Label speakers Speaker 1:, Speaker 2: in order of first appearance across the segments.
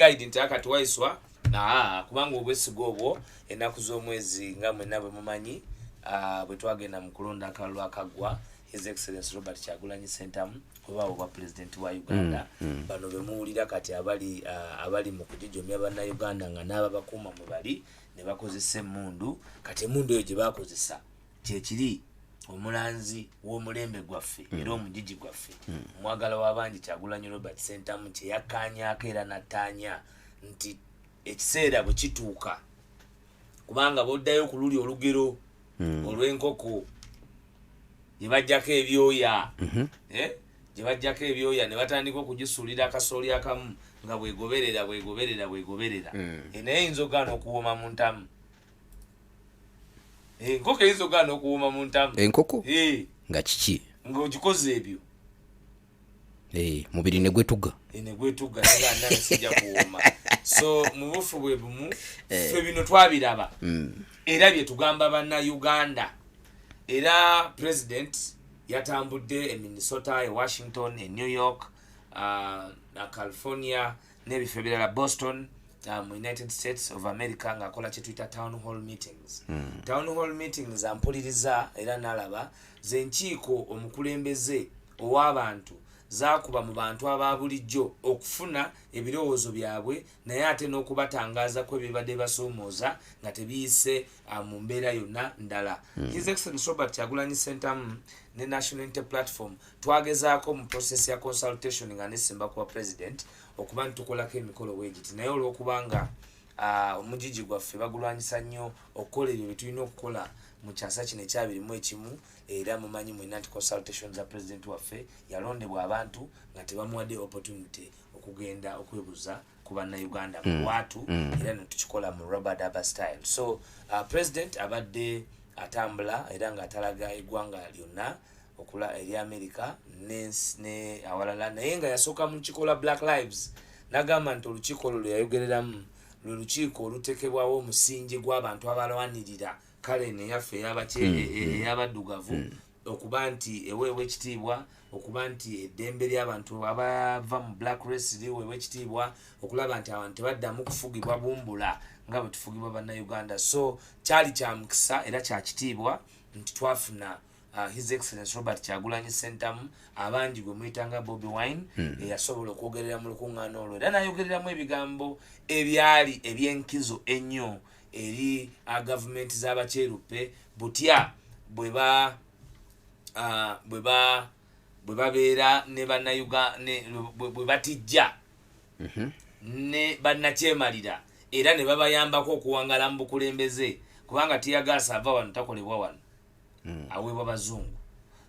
Speaker 1: guide nti Waiswa kubanga obwesigo obwo ennaku z'omwezi nga mwenna bwe mumanyi bwe twagenda mu kulonda akalulu akagwa His Excellency Robert Kyagulanyi Ssentamu oba obwa President wa Uganda bano be muwulira kati abali mu kujijomya bannayuganda nga n'ababakuuma mwe bali ne bakozesa emmundu kati emmundu eyo gye bakozesa kyekiri omulanzi w'omulembe gwaffe era omugigi gwaffe omwagala w'abangi Kyagulanyi Robert Ssentamu kye yakkaanyaako era n'attaanya nti ekiseera bwe kituuka kubanga boddayo ku luli olugero olw'enkoko gye bajjako ebyoya gye bajjako ebyoya ne batandika okugisuulira akasooli akamu nga bwegoberera naye eyinza ogaana okuwooma mu ntamu enkoko eyinza ogaana okuwooma mu ntamu
Speaker 2: enkoko nga kiki
Speaker 1: ng'ogikoze ebyo
Speaker 2: mubiri ne gwetuga
Speaker 1: naye sijja kuwooma so mu bufu bwe bumu ffe bino twabiraba era bye tugamba bannayuganda era president yatambudde e Minnesota, e Washington, e New York, na California n'ebifo ebirala Boston mu United States of America ng'akola kye tuyita town hall meetings. Town hall meetings ampuliriza era n'alaba z'enkiiko omukulembeze ow'abantu zaakuba mu bantu aba bulijjo okufuna ebirowoozo byabwe naye ate n'okubatangaaza kwe bibadde basoomooza nga tebiyise mu mbeera yonna ndala. His Excellency Robert Kyagulanyi Ssentamu ne National Unity Platform twagezaako mu process ya consultation nga nesimba kuwa president okuba nitukolako emikolo weegiti naye olw'okubanga omugigi gwaffe bagulwanyisa nnyo okukola ebyo bye tulina okukola mu kyasa kino ekya21 era mumanyi mwena nti consultation za president waffe yalondebwa abantu nga tebamuwadde opportunity okugenda okwebuza ku bannayuganda mu watu era netukikola mu Robert Abba style. So president abadde atambula era nga atalaga eggwanga lyonna okula eri America ne awalala naye nga yasooka mu kikola Black Lives n'agamba nti olukiiko olwo yayogereramu lwe lukiiko olutekebwawo omusingi gw'abantu abalwanirira kale neyaffe ey'abaddugavu okuba nti eweewe ekitiibwa okuba nti eddembe ly'abantu abava mu black race liweewe ekitiibwa okulaba nti abantu tebaddamu kufugibwa bumbula nga bwe tufugibwa bannayuganda. So kyali kya mukisa era kya kitiibwa nti twafuna His Excellency Robert Kyagulanyi Ssentamu abangi gwe muyitanga Bobi Wine eyasobola okwogerera mu lukuŋŋaana olwo era n'ayogereramu ebigambo ebyali eby'enkizo ennyo eri gavumenti z'abakyeruppe butya bwe babeera ne bannayuganda bwe batijja ne bannakyemalira era ne babayambako okuwangala mu bukulembeze kubanga tiyagaasa ava wano takolebwa wano aweebwa bazungu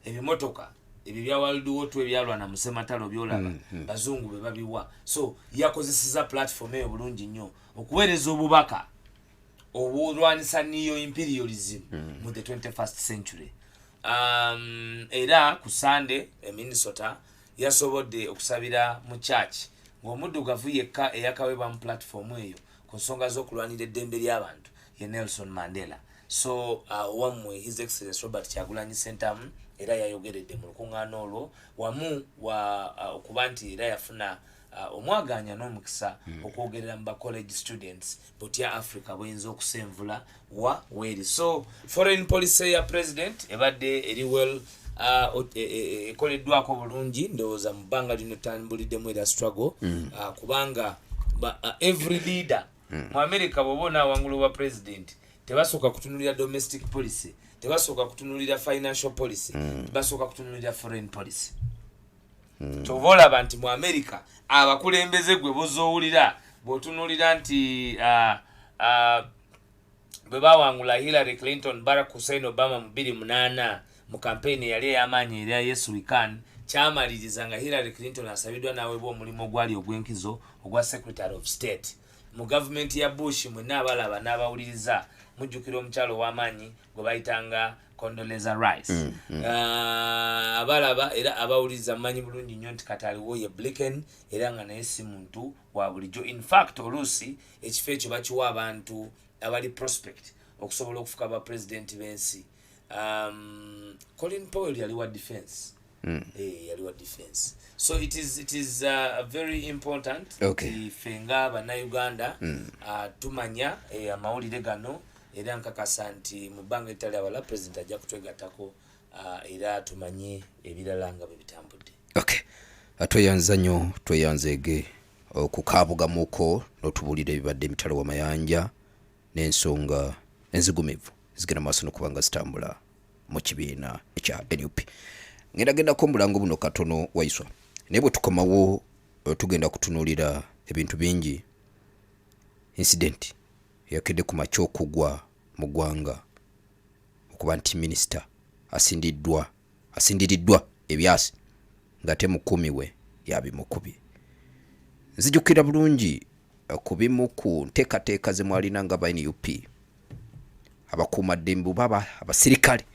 Speaker 1: ebimotoka ebyo bya World War II ebyalwana mu Sematalo byolaba bazungu be babiwa. So yakozeseza platform eyo bulungi nnyo okuweereza obubaka obulwanisa neo imperialism mu the 21st century. Era ku Sunday e Minnesota yasobodde okusabira mu church ng'omuddugavu yekka eyakawebwa mu platform eyo ku nsonga z'okulwanira eddembe ly'abantu ye Nelson Mandela. So wamwe His Excellency Robert Kyagulanyi Ssentamu era yayogeredde mu lukuŋŋaana olwo wamu okuba nti era yafuna omwaganya n'omukisa okwogerera mu college students butya Africa bweyinza okusenvula weri. So foreign policy ya president ebadde eri well ekoleddwako bulungi ndowooza mu bbanga lino tambuliddemu era struggle kubanga every leader mu America bw'oba onaawangula obwa president tebasooka kutunulira domestic policy, tebasooka kutunulira financial policy, tebasooka kutunulira foreign policy. Kyova olaba nti mu America abakulembeze gwe bozoowulira bw'otunulira nti bwe baawangula Hillary Clinton, Barack Hussein Obama mu 2008 mu kampeyini yali ey'amaanyi erya Yes We Can kyamaliriza nga Hillary Clinton asabiddwa n'aweebwa omulimu ogwali ogw'enkizo ogwa Secretary of State. Mu gavumenti ya Bush mwenna abalaba n'abawuliriza mujjukira omukyalo w'amaanyi gwe bayitanga Condoleezza Rice. Abalaba era abawuliriza mmanyi bulungi nnyo nti kati aliwo ye Blinken era nga naye si muntu wa bulijjo. In fact oluusi ekifo ekyo bakiwa abantu abali prospect okusobola okufuka ba president b'ensi. Colin Powell yali wa defense yali wa defense. So it is very important.
Speaker 2: Okay.
Speaker 1: Fenga bannayuganda tumanya amawulire gano era nkakasa nti mu bbanga ettali abala president ajja kutwegattako era tumanye ebirala nga bwe bitambudde.
Speaker 2: Okay. Tweyanza nnyo tweyanzeege okukaabugamuko n'otubuulira ebibadde emitalo w'amayanja n'ensonga enzigumivu zigenda maaso n'okubanga zitambula mu kibiina ekya NUP. Ngendako mulango buno katono Waiswa. Naye bwe tukomawo tugenda kutunuulira ebintu bingi. Incident yakedde ku makya okugwa mu ggwanga okuba nti minisita asindiriddwa ebyasi ng'ate mukumi we yabimukubye. Nzijukira bulungi ku bimu ku nteekateeka ze mwalina nga ba NUP abakuumaddembe baba abasirikale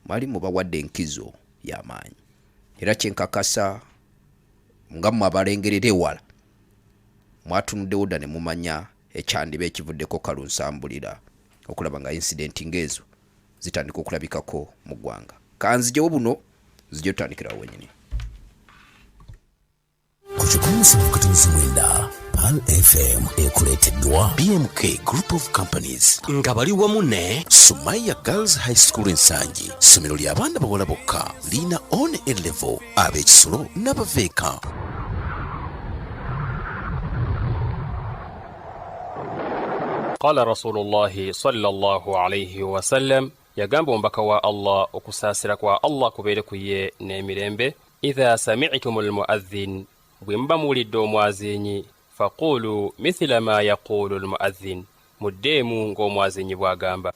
Speaker 2: mwali mubawadde enkizo y'amaanyi era kyenkakasa nga mmwe abalengerera ewala mwatunuddewo dda ne mumanya ekyandiba ekivuddeko kalunsambulira okulaba nga incidenti ng'ezo zitandika okulabikako mu ggwanga. Kanzijewo buno zijja tutandikirawo wenyini.
Speaker 3: Kuchukumusi mkutunizi mwenda PAL FM ekuleteddwa BMK Group of Companies nga bali wamu ne Sumaya Girls High School Ensangi, ssomero ly'abaana bawala bokka lina on A level ab'ekisulo n'abaveeka.
Speaker 4: قال رسول الله صلى الله عليه وسلم يغامب ومبكا wa Allah okusasira kwa Allah kubeere kuye n'emirembe. إذا سمعتم المؤذن bwemba mulidde omwazinyi faqulu mithla ma yaqulu almu'adhdhin muddemu ng'omwazinyi bw'agamba.